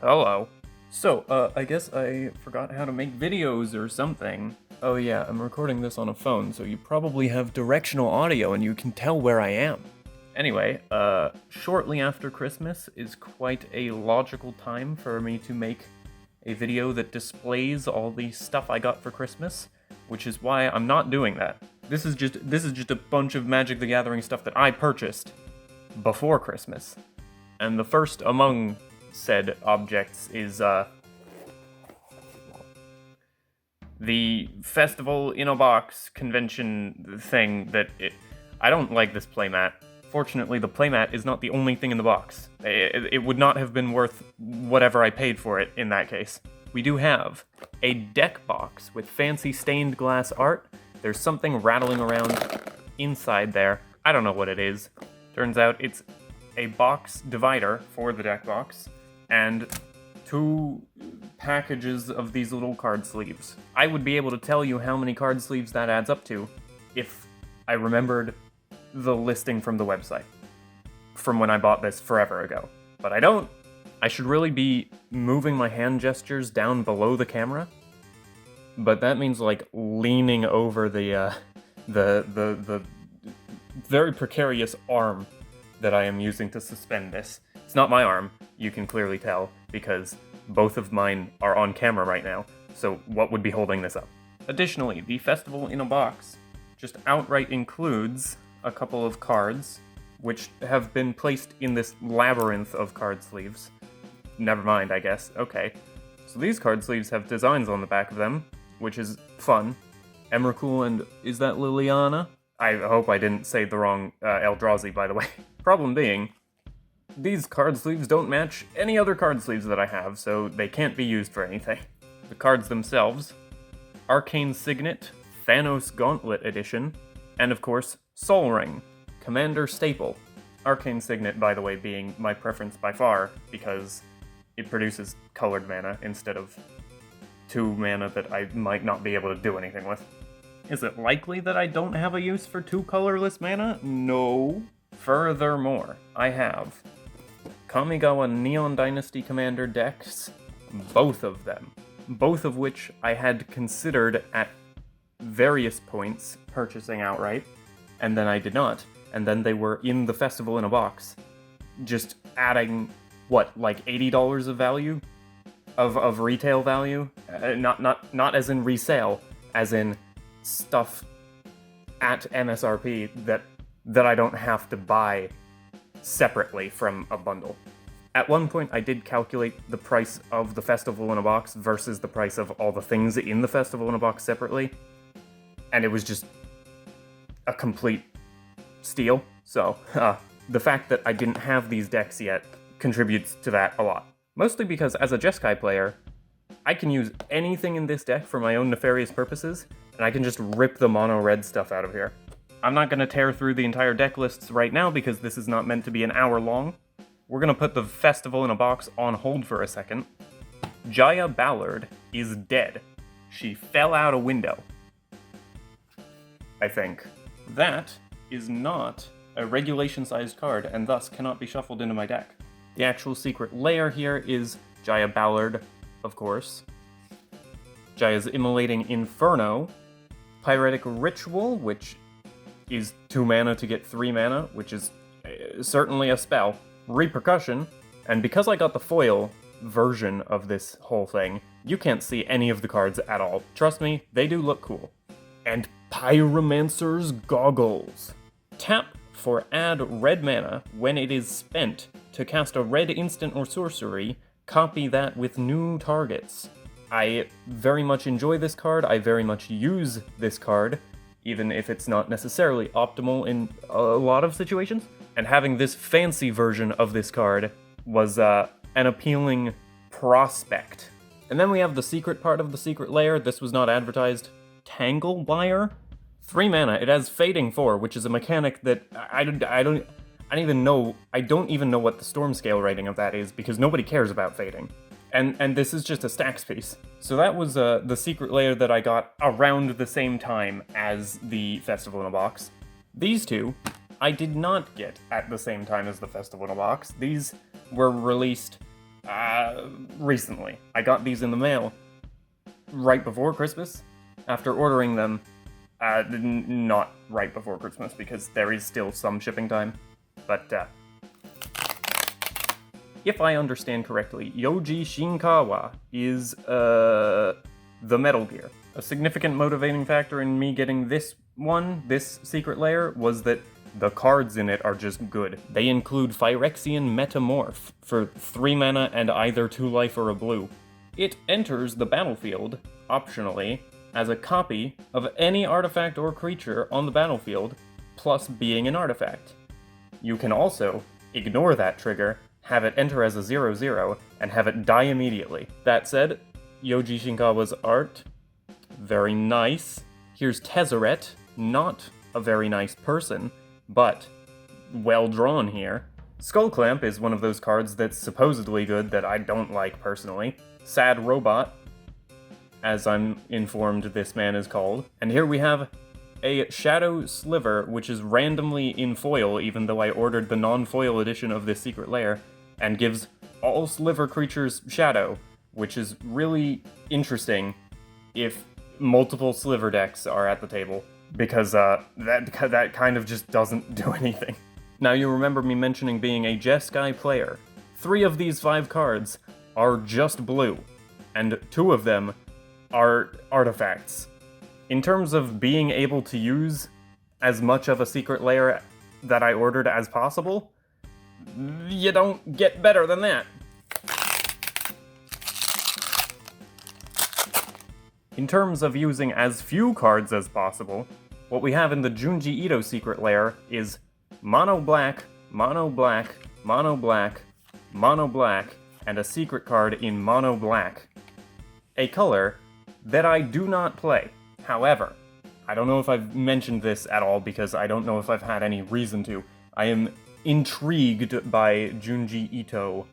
Hello. So, I guess I forgot how to make videos or something. Oh yeah, I'm recording this on a phone, so you probably have directional audio and you can tell where I am. Anyway, shortly after Christmas is quite a logical time for me to make a video that displays all the stuff I got for Christmas, which is why I'm not doing that. This is just a bunch of Magic the Gathering stuff that I purchased before Christmas. And the first among said objects is the festival in a box convention thing I don't like this playmat. Fortunately, the playmat is not the only thing in the box. It would not have been worth whatever I paid for it in that case. We do have a deck box with fancy stained glass art. There's something rattling around inside there. I don't know what it is. Turns out it's a box divider for the deck box, and 2 packages of these little card sleeves. I would be able to tell you how many card sleeves that adds up to if I remembered the listing from the website from when I bought this forever ago. But I don't. I should really be moving my hand gestures down below the camera, but that means like leaning over the very precarious arm that I am using to suspend this. It's not my arm, you can clearly tell, because both of mine are on camera right now, so what would be holding this up? Additionally, the festival in a box just outright includes a couple of cards, which have been placed in this labyrinth of card sleeves. Never mind, I guess. Okay. So these card sleeves have designs on the back of them, which is fun. Emrakul and is that Liliana? I hope I didn't say the wrong Eldrazi, by the way. Problem being, these card sleeves don't match any other card sleeves that I have, so they can't be used for anything. The cards themselves, Arcane Signet, Thanos Gauntlet Edition, and of course, Sol Ring, Commander Staple. Arcane Signet, by the way, being my preference by far, because it produces colored mana instead of 2 mana that I might not be able to do anything with. Is it likely that I don't have a use for 2 colorless mana? No. Furthermore, I have Kamigawa Neon Dynasty Commander decks, both of them. Both of which I had considered at various points purchasing outright, and then I did not. And then they were in the festival in a box, just adding, what, like $80 of value? Of retail value? Not as in resale, as in stuff at MSRP that I don't have to buy separately from a bundle. At one point, I did calculate the price of the festival in a box versus the price of all the things in the festival in a box separately, and it was just a complete steal. So, the fact that I didn't have these decks yet contributes to that a lot. Mostly because as a Jeskai player, I can use anything in this deck for my own nefarious purposes, and I can just rip the mono-red stuff out of here. I'm not going to tear through the entire deck lists right now because this is not meant to be an hour long. We're going to put the festival in a box on hold for a second. Jaya Ballard is dead. She fell out a window. I think. That is not a regulation-sized card, and thus cannot be shuffled into my deck. The actual secret lair here is Jaya Ballard, of course. Jaya's Immolating Inferno. Pyretic Ritual, which is 2 mana to get 3 mana, which is certainly a spell. Repercussion, and because I got the foil version of this whole thing, you can't see any of the cards at all. Trust me, they do look cool. And Pyromancer's Goggles. Tap for add red mana when it is spent to cast a red instant or sorcery, copy that with new targets. I very much enjoy this card, I very much use this card, even if it's not necessarily optimal in a lot of situations. And having this fancy version of this card was an appealing prospect. And then we have the secret part of the secret lair. This was not advertised. Tangle Wire? 3 mana. It has Fading 4, which is a mechanic that I don't even know what the storm scale rating of that is, because nobody cares about Fading. And this is just a stacks piece. So that was the secret lair that I got around the same time as the Festival in a Box. These 2, I did not get at the same time as the Festival in a Box. These were released Recently. I got these in the mail right before Christmas. After ordering them, not right before Christmas because there is still some shipping time. But, if I understand correctly, Yoji Shinkawa is, the Metal Gear. A significant motivating factor in me getting this secret layer, was that the cards in it are just good. They include Phyrexian Metamorph for 3 mana and either 2 life or a blue. It enters the battlefield, optionally, as a copy of any artifact or creature on the battlefield, plus being an artifact. You can also ignore that trigger, have it enter as a 0/0, and have it die immediately. That said, Yoji Shinkawa's art, very nice. Here's Tezzeret, not a very nice person, but well drawn here. Skullclamp is one of those cards that's supposedly good that I don't like personally. Sad Robot, as I'm informed this man is called. And here we have a Shadow Sliver, which is randomly in foil, even though I ordered the non-foil edition of this secret lair, and gives all Sliver creatures Shadow, which is really interesting if multiple Sliver decks are at the table, because that kind of just doesn't do anything. Now you remember me mentioning being a Jeskai player. 3 of these 5 cards are just blue, and 2 of them are artifacts. In terms of being able to use as much of a secret layer that I ordered as possible, you don't get better than that. In terms of using as few cards as possible, what we have in the Junji Ito secret lair is mono black, mono black, mono black, mono black, and a secret card in mono black. A color that I do not play. However, I don't know if I've mentioned this at all because I don't know if I've had any reason to. I am intrigued by Junji Ito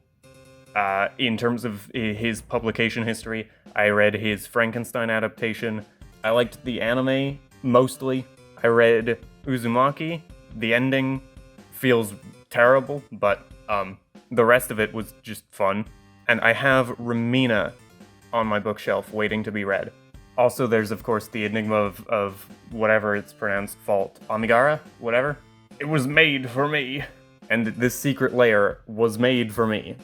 in terms of his publication history. I read his Frankenstein adaptation. I liked the anime, mostly. I read Uzumaki. The ending feels terrible, but the rest of it was just fun. And I have Ramina on my bookshelf waiting to be read. Also, there's, of course, the Enigma of whatever it's pronounced, Fault. Amigara? Whatever? It was made for me. And this secret layer was made for me.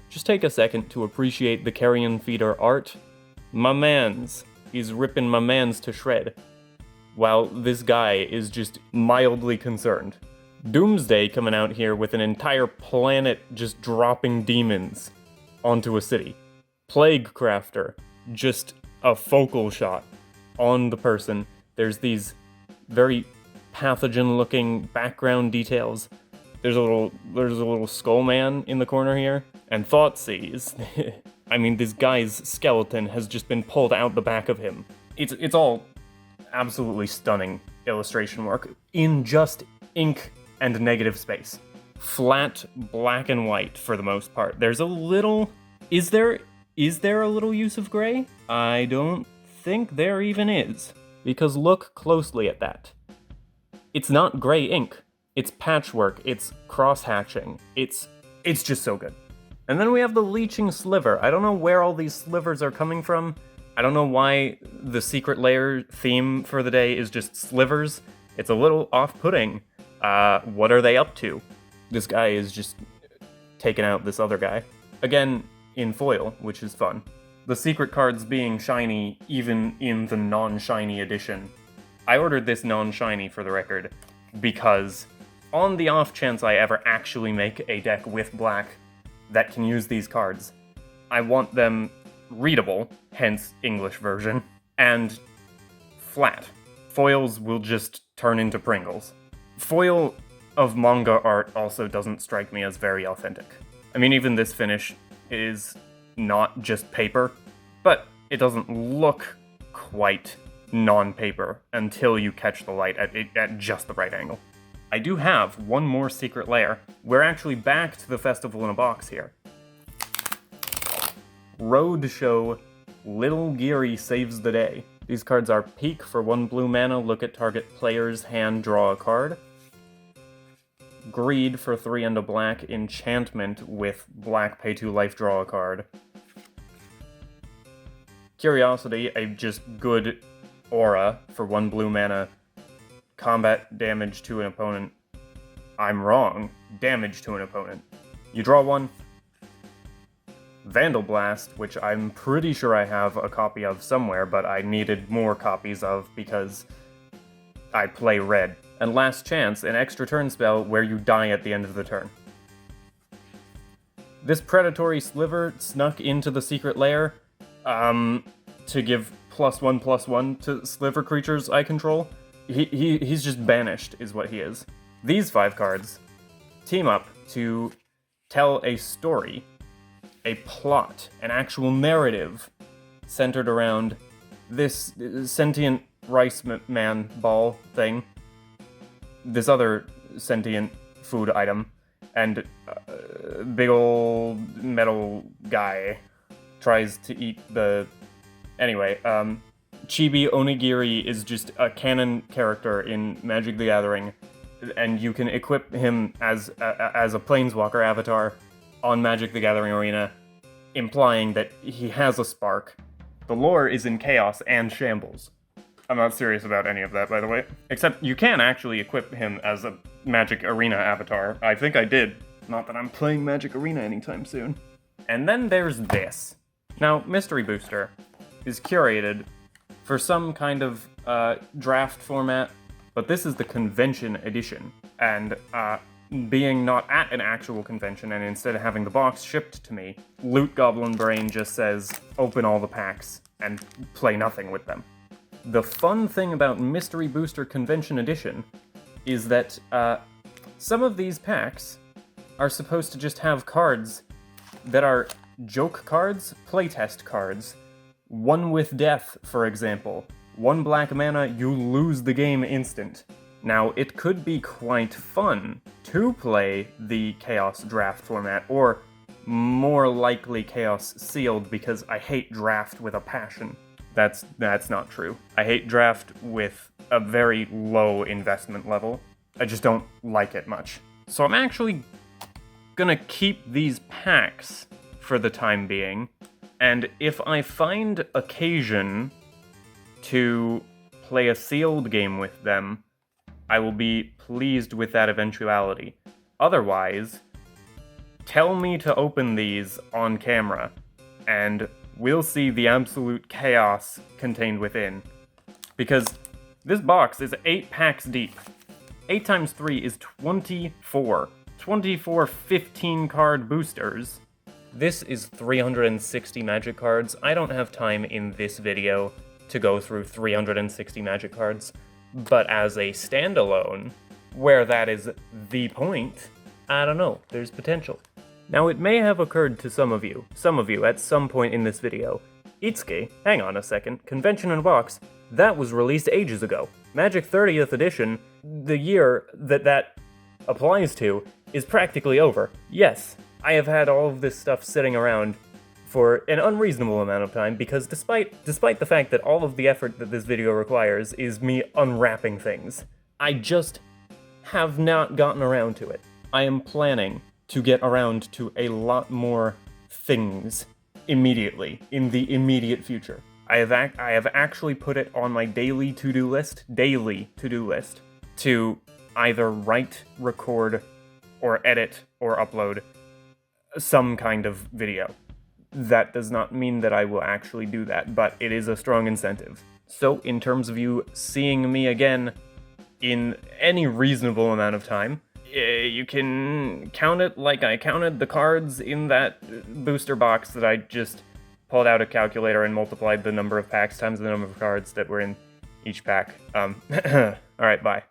Just take a second to appreciate the Carrion Feeder art. My mans. He's ripping my mans to shred. While this guy is just mildly concerned. Doomsday coming out here with an entire planet just dropping demons onto a city. Plague Crafter, just a focal shot on the person. There's these very pathogen-looking background details. There's a little skull man in the corner here, and Thoughtseize. I mean, this guy's skeleton has just been pulled out the back of him. It's all absolutely stunning illustration work in just ink and negative space. Flat black and white for the most part. There's a little. Is there a little use of gray? I don't think there even is. Because look closely at that. It's not gray ink. It's patchwork. It's cross-hatching. It's just so good. And then we have the Leeching Sliver. I don't know where all these slivers are coming from. I don't know why the secret layer theme for the day is just slivers. It's a little off-putting. What are they up to? This guy is just taking out this other guy. Again, in foil, which is fun. The secret cards being shiny even in the non-shiny edition. I ordered this non-shiny, for the record, because on the off chance I ever actually make a deck with black that can use these cards, I want them readable, hence English version, and flat. Foils will just turn into Pringles. Foil of manga art also doesn't strike me as very authentic. I mean, even this finish is not just paper, but it doesn't look quite non-paper until you catch the light at just the right angle. I do have one more secret layer. We're actually back to the Festival in a Box here. Roadshow Little Geary saves the day. These cards are peak for 1 blue mana, look at target player's hand, draw a card. Greed for 3 and a black, Enchantment with black pay 2 life, draw a card. Curiosity, a just good aura for 1 blue mana. Combat damage to an opponent. I'm wrong. Damage to an opponent. You draw 1. Vandal Blast, which I'm pretty sure I have a copy of somewhere, but I needed more copies of because I play red. And Last Chance, an extra turn spell where you die at the end of the turn. This Predatory Sliver snuck into the secret lair to give +1/+1 to sliver creatures I control. He's just banished, is what he is. These 5 cards team up to tell a story, a plot, an actual narrative centered around this sentient rice man ball thing, this other sentient food item, and big old metal guy tries to eat the... Anyway, Chibi Onigiri is just a canon character in Magic the Gathering, and you can equip him as a Planeswalker avatar on Magic the Gathering Arena, implying that he has a spark. The lore is in Chaos and Shambles. I'm not serious about any of that, by the way. Except you can actually equip him as a Magic Arena avatar. I think I did. Not that I'm playing Magic Arena anytime soon. And then there's this. Now, Mystery Booster is curated for some kind of draft format, but this is the convention edition. And being not at an actual convention and instead of having the box shipped to me, Loot Goblin Brain just says, open all the packs and play nothing with them. The fun thing about Mystery Booster Convention Edition is that some of these packs are supposed to just have cards that are joke cards, playtest cards. One with Death, for example. 1 black mana, you lose the game instant. Now, it could be quite fun to play the Chaos Draft format, or more likely Chaos Sealed, because I hate Draft with a passion. That's not true. I hate Draft with a very low investment level. I just don't like it much. So I'm actually gonna keep these packs for the time being, and if I find occasion to play a sealed game with them, I will be pleased with that eventuality. Otherwise, tell me to open these on camera, and we'll see the absolute chaos contained within. Because this box is 8 packs deep. 8 times 3 is 24. 24 15-card boosters. This is 360 Magic cards. I don't have time in this video to go through 360 Magic cards, but as a standalone, where that is the point, I don't know, there's potential. Now, it may have occurred to some of you at some point in this video, Itsuki, hang on a second, Convention and Box, that was released ages ago. Magic 30th edition, the year that applies to, is practically over. Yes, I have had all of this stuff sitting around for an unreasonable amount of time, because despite the fact that all of the effort that this video requires is me unwrapping things, I just have not gotten around to it. I am planning to get around to a lot more things immediately, in the immediate future. I have actually put it on my daily to-do list, to either write, record, or edit, or upload some kind of video. That does not mean that I will actually do that, but it is a strong incentive. So, in terms of you seeing me again in any reasonable amount of time, you can count it like I counted the cards in that booster box that I just pulled out a calculator and multiplied the number of packs times the number of cards that were in each pack. Alright, bye.